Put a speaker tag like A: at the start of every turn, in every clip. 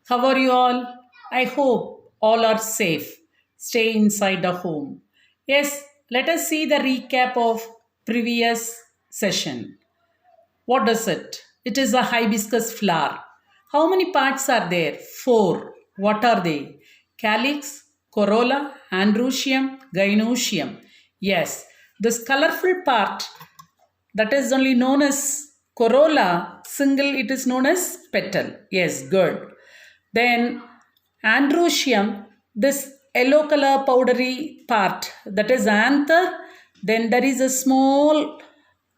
A: How are you all? I hope all are safe. Stay inside the home. Yes, let us see the recap of previous session. What is it? It is a hibiscus flower. How many parts are there? Four. What are they? Calyx, corolla, androecium, gynoecium. Yes, this colorful part that is only known as corolla, single it is known as petal. Yes, good. Then androecium, this yellow color powdery part, that is anther. Then there is a small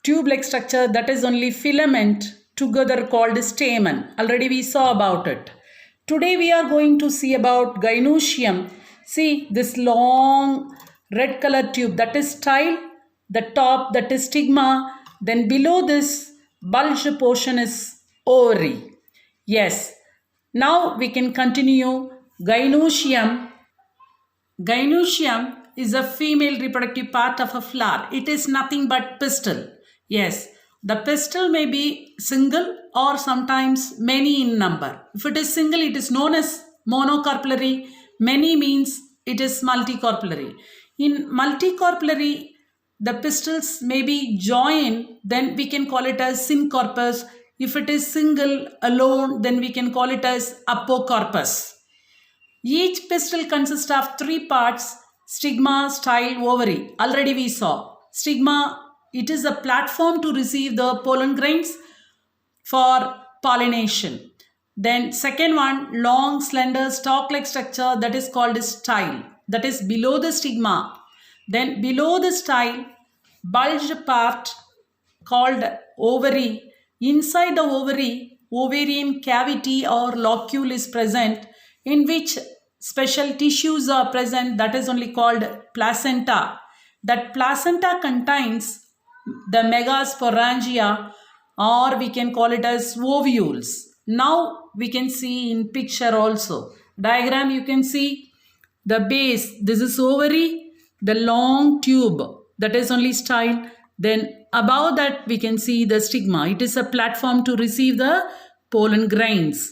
A: tube-like structure that is only filament together called stamen. Already we saw about it. Today we are going to see about gynoecium. See this long red color tube, that is style, the top, that is stigma, then below this bulge portion is ovary. Yes, now we can continue. Gynoecium. Gynoecium is a female reproductive part of a flower. It is nothing but pistil. Yes, the pistil may be single or sometimes many in number. If it is single, it is known as monocarpellary. Many means it is multicarpellary. In multicarpellary, the pistils may be joined, then we can call it as syncorpus. If it is single alone, then we can call it as apocarpus. Each pistil consists of three parts: stigma, style, ovary. Already we saw. Stigma, it is a platform to receive the pollen grains for pollination. Then second one, long, slender, stalk-like structure, that is called style. That is below the stigma. Then below the style, bulged part called ovary. Inside the ovary, ovarian cavity or locule is present, in which special tissues are present, that is only called placenta. That placenta contains the megasporangia, or we can call it as ovules. Now we can see in picture also. Diagram you can see the base, this is ovary, the long tube, that is only style. Then above that we can see the stigma. It is a platform to receive the pollen grains.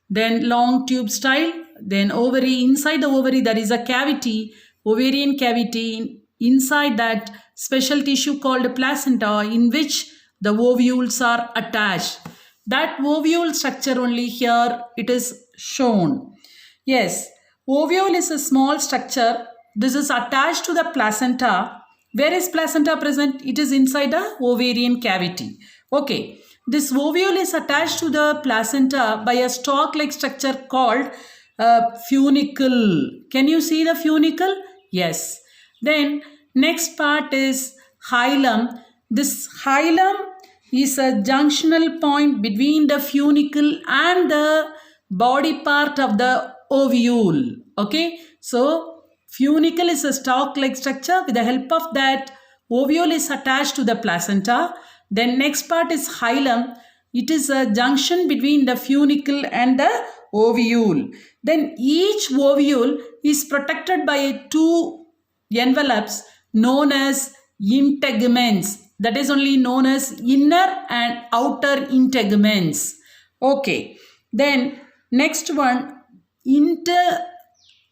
A: Then long tube style. Then ovary. Inside the ovary there is a cavity, ovarian cavity. Inside that special tissue called placenta, in which the ovules are attached. That ovule structure only here it is shown. Yes, ovule is a small structure. This is attached to the placenta. Where is placenta present? It is inside the ovarian cavity. Okay, this ovule is attached to the placenta by a stalk-like structure called funicle. Can you see the funicle? Yes. Then next part is hilum. This hilum is a junctional point between the funicle and the body part of the ovule. Okay, so funicle is a stalk-like structure. With the help of that, ovule is attached to the placenta. Then next part is hilum. It is a junction between the funicle and the ovule. Then each ovule is protected by two envelopes known as integuments. That is only known as inner and outer integuments. Okay. Then next one, inter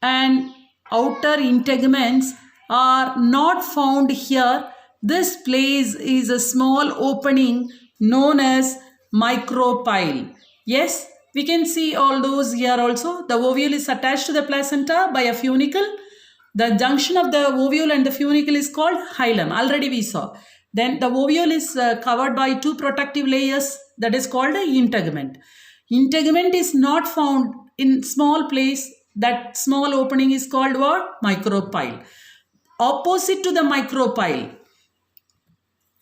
A: and outer integuments are not found here. This place is a small opening known as micropyle. Yes, we can see all those here also. The ovule is attached to the placenta by a funicle. The junction of the ovule and the funicle is called hilum. Already we saw. Then the ovule is covered by two protective layers, that is called an integument. Integument is not found in small place. That small opening is called what? Micropyle. Opposite to the micropyle.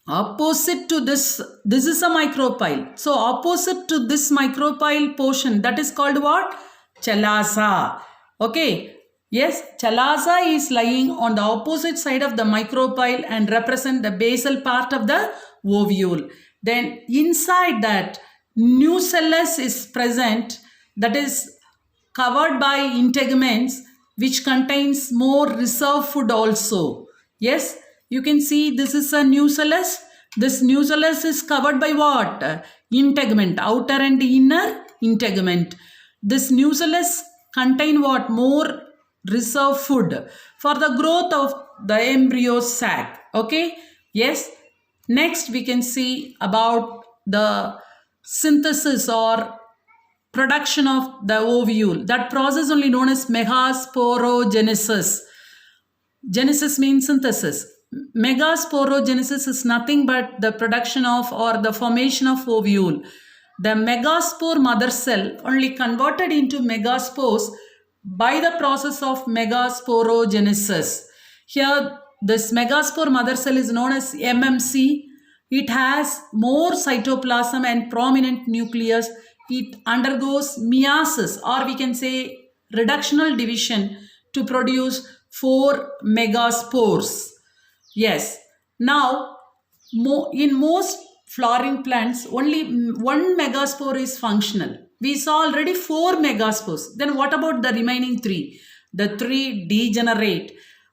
A: Opposite to this is a micropyle. So opposite to this micropyle portion, that is called what? Chalaza. Okay. Yes, chalaza is lying on the opposite side of the micropyle and represent the basal part of the ovule. Then inside that, nucellus is present, that is covered by integuments, which contains more reserve food also. Yes, you can see this is a nucellus. This nucellus is covered by what? Integument, outer and inner integument. This nucellus contain what? More reserve food for the growth of the embryo sac. Okay, yes. Next we can see about the synthesis or production of the ovule. That process only known as megasporogenesis. Genesis means synthesis. Megasporogenesis is nothing but the production of or the formation of ovule. The megaspore mother cell only converted into megaspores by the process of megasporogenesis. Here, this megaspore mother cell is known as MMC. It has more cytoplasm and prominent nucleus. It undergoes meiosis, or we can say reductional division, to produce 4 megaspores. Yes. Now, in most flowering plants, only one megaspore is functional. We saw already 4 megaspores. Then what about the remaining 3? The 3 degenerate.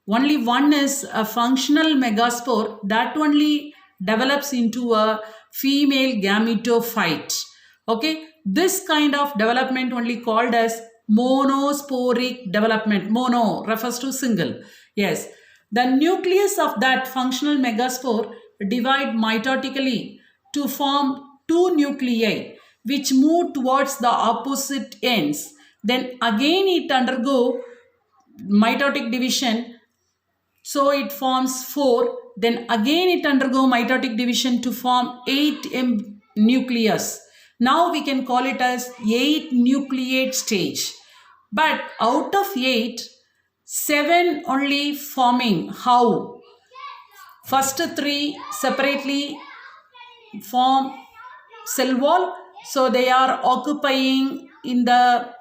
A: Only one is a functional megaspore that only develops into a female gametophyte. Okay, this kind of development only called as monosporic development. Mono refers to single. Yes, the nucleus of that functional megaspore divide mitotically to form 2 nuclei which move towards the opposite ends. Then again it undergo mitotic division, so it forms 4. Then again it undergo mitotic division to form 8 nucleus. Now we can call it as 8 nucleate stage. But out of 8, 7 only forming. How? First 3 separately form cell wall. So they are occupying in the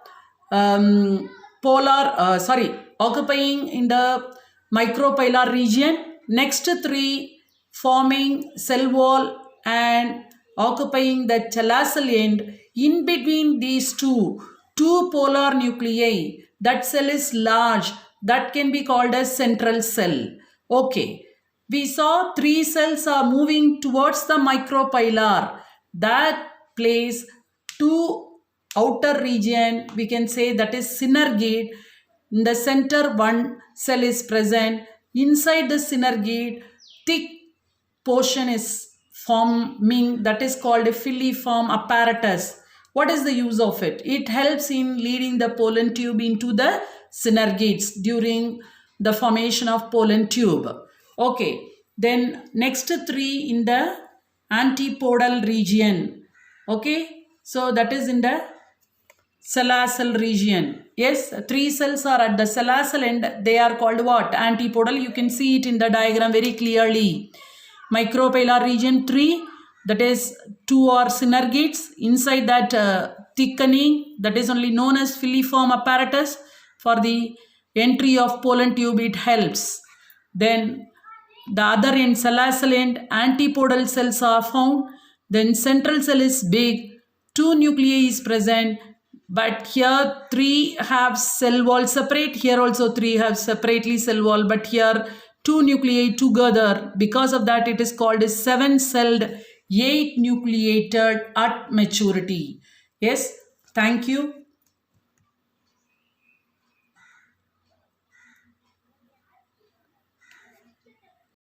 A: occupying in the micropylar region. Next 3 forming cell wall and occupying the chalazel end. In between these two polar nuclei, that cell is large. That can be called as central cell. Okay. We saw 3 cells are moving towards the micropylar. That place 2 outer region, we can say that is synergate. In the center, one cell is present. Inside the synergate, thick portion is forming, that is called a filiform apparatus. What is the use of it? It helps in leading the pollen tube into the synergates during the formation of pollen tube. Okay, then next 3 in the antipodal region. Okay, so that is in the chalazel region. Yes, 3 cells are at the chalazel end. They are called what? Antipodal. You can see it in the diagram very clearly. Micropylar region 3, that is 2 are synergates. Inside that thickening, that is only known as filiform apparatus. For the entry of pollen tube, it helps. Then the other end, chalazel end, antipodal cells are found. Then central cell is big. 2 nuclei is present. But here 3 have cell wall separate. Here also 3 have separately cell wall. But here 2 nuclei together. Because of that, it is called a 7-celled 8 nucleated at maturity. Yes, thank you.